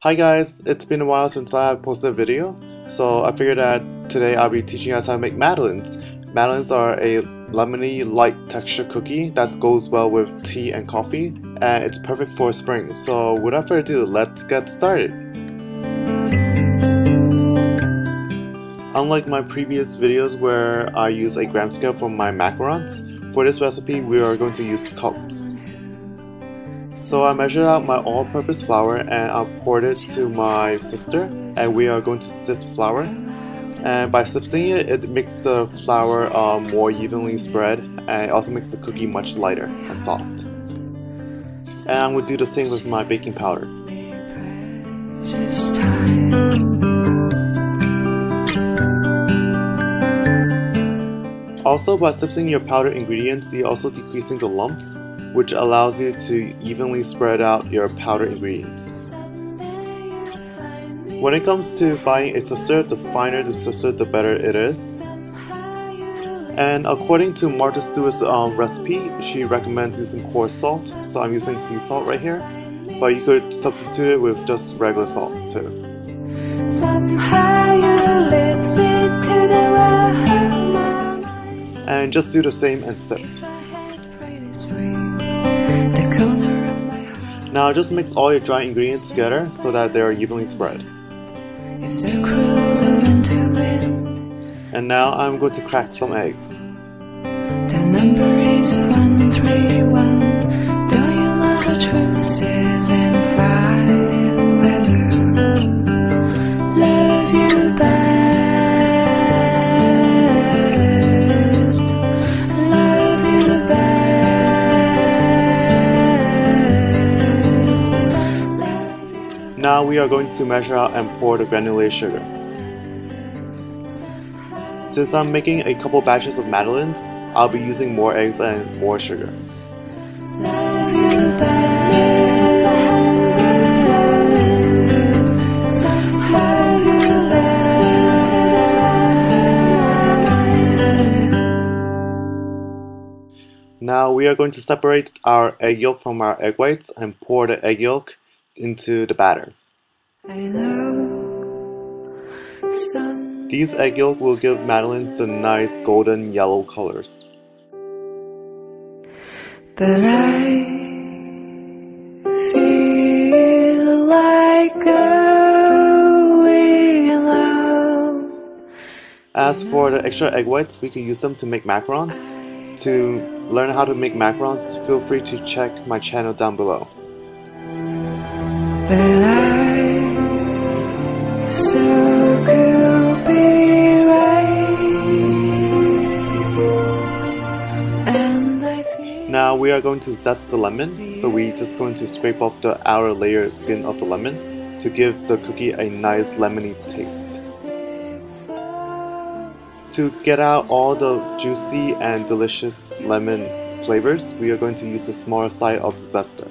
Hi guys, it's been a while since I posted a video, so I figured that today I'll be teaching you guys how to make madeleines. Madeleines are a lemony light texture cookie that goes well with tea and coffee, and it's perfect for spring. So without further ado, let's get started. Unlike my previous videos where I use a gram scale for my macarons, for this recipe we are going to use cups. So I measured out my all-purpose flour and I poured it to my sifter, and we are going to sift flour. And by sifting it, it makes the flour more evenly spread, and it also makes the cookie much lighter and soft. And I'm going to do the same with my baking powder. Also, by sifting your powder ingredients, you're also decreasing the lumps, which allows you to evenly spread out your powder ingredients. When it comes to buying a sifter, the finer the sifter, the better it is. And according to Martha Stewart's recipe, she recommends using coarse salt, so I'm using sea salt right here, but you could substitute it with just regular salt too. And just do the same and sift. Now just mix all your dry ingredients together so that they are evenly spread. And now I'm going to crack some eggs. The number is 131. Don't you know the truth is in fine weather? Love you best. Love you best. Now we are going to measure out and pour the granulated sugar. Since I'm making a couple batches of madeleines, I'll be using more eggs and more sugar. Now we are going to separate our egg yolk from our egg whites and pour the egg yolk into the batter. These egg yolk will give madeleines the nice golden yellow colors. But I feel like going alone. As for the extra egg whites, we could use them to make macarons. To learn how to make macarons, feel free to check my channel down below. But I so could be right, and I feel. Now we are going to zest the lemon, so we're just going to scrape off the outer layer skin of the lemon to give the cookie a nice lemony taste. To get out all the juicy and delicious lemon flavors, we are going to use the smaller side of the zester.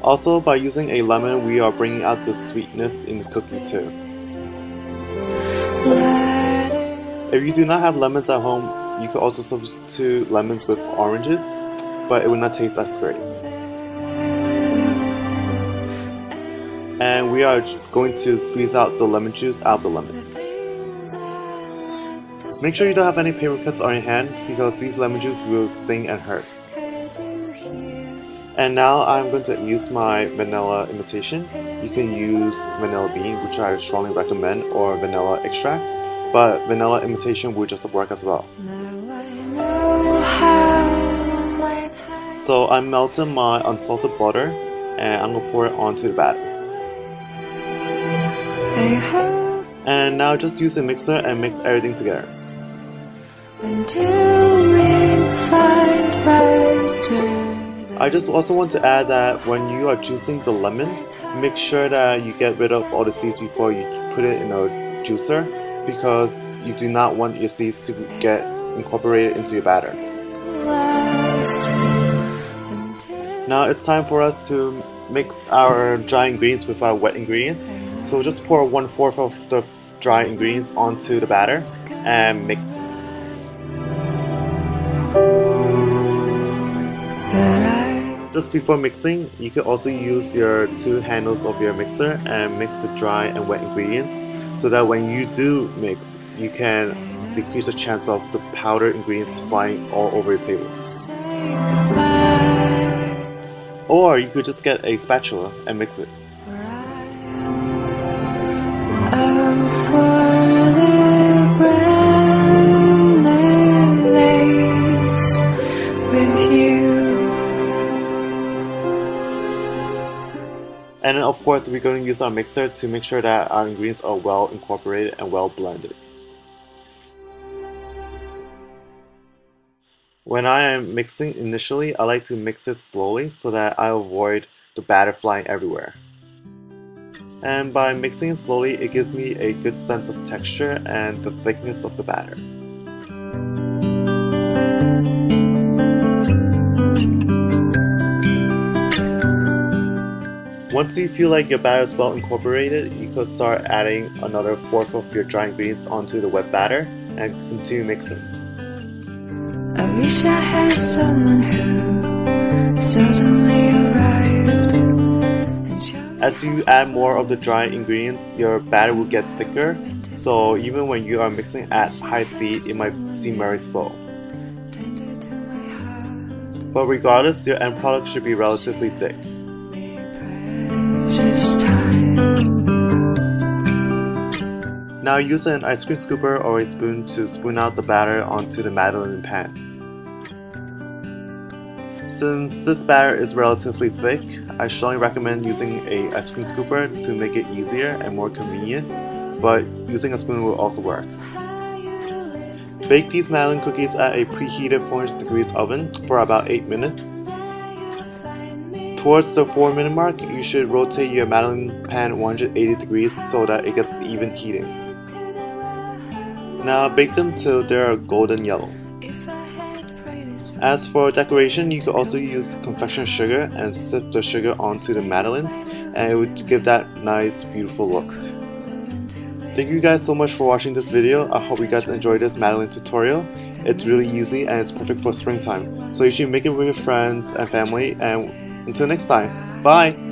Also, by using a lemon, we are bringing out the sweetness in the cookie too. If you do not have lemons at home, you could also substitute lemons with oranges, but it will not taste as great. And we are going to squeeze out the lemon juice out of the lemons. Make sure you don't have any paper cuts on your hand because these lemon juice will sting and hurt. And now I'm going to use my vanilla imitation. You can use vanilla bean, which I strongly recommend, or vanilla extract, but vanilla imitation will just work as well. So I'm melting my unsalted butter and I'm going to pour it onto the batter. And now just use a mixer and mix everything together. I just also want to add that when you are juicing the lemon, make sure that you get rid of all the seeds before you put it in a juicer, because you do not want your seeds to get incorporated into your batter. Now it's time for us to mix our dry ingredients with our wet ingredients. So just pour 1/4 of the dry ingredients onto the batter and mix. Just before mixing, you could also use your two handles of your mixer and mix the dry and wet ingredients so that when you do mix, you can decrease the chance of the powdered ingredients flying all over your table. Or you could just get a spatula and mix it. And then of course we're going to use our mixer to make sure that our ingredients are well incorporated and well blended. When I am mixing initially, I like to mix it slowly so that I avoid the batter flying everywhere. And by mixing it slowly, it gives me a good sense of texture and the thickness of the batter. Once you feel like your batter is well incorporated, you could start adding another fourth of your dry ingredients onto the wet batter and continue mixing. I wish I had someone who suddenly arrived and showed. As you add more of the dry ingredients, your batter will get thicker, so even when you are mixing at high speed, it might seem very slow. But regardless, your end product should be relatively thick. Now use an ice cream scooper or a spoon to spoon out the batter onto the Madeleine pan. Since this batter is relatively thick, I strongly recommend using an ice cream scooper to make it easier and more convenient, but using a spoon will also work. Bake these Madeleine cookies at a preheated 400 degrees oven for about 8 minutes. Towards the 4-minute mark, you should rotate your Madeleine pan 180 degrees so that it gets even heating. Now bake them till they are golden yellow. As for decoration, you could also use confectioner's sugar and sift the sugar onto the Madeleines, and it would give that nice, beautiful look. Thank you guys so much for watching this video. I hope you guys enjoyed this Madeleine tutorial. It's really easy and it's perfect for springtime. So you should make it with your friends and family, and until next time, bye!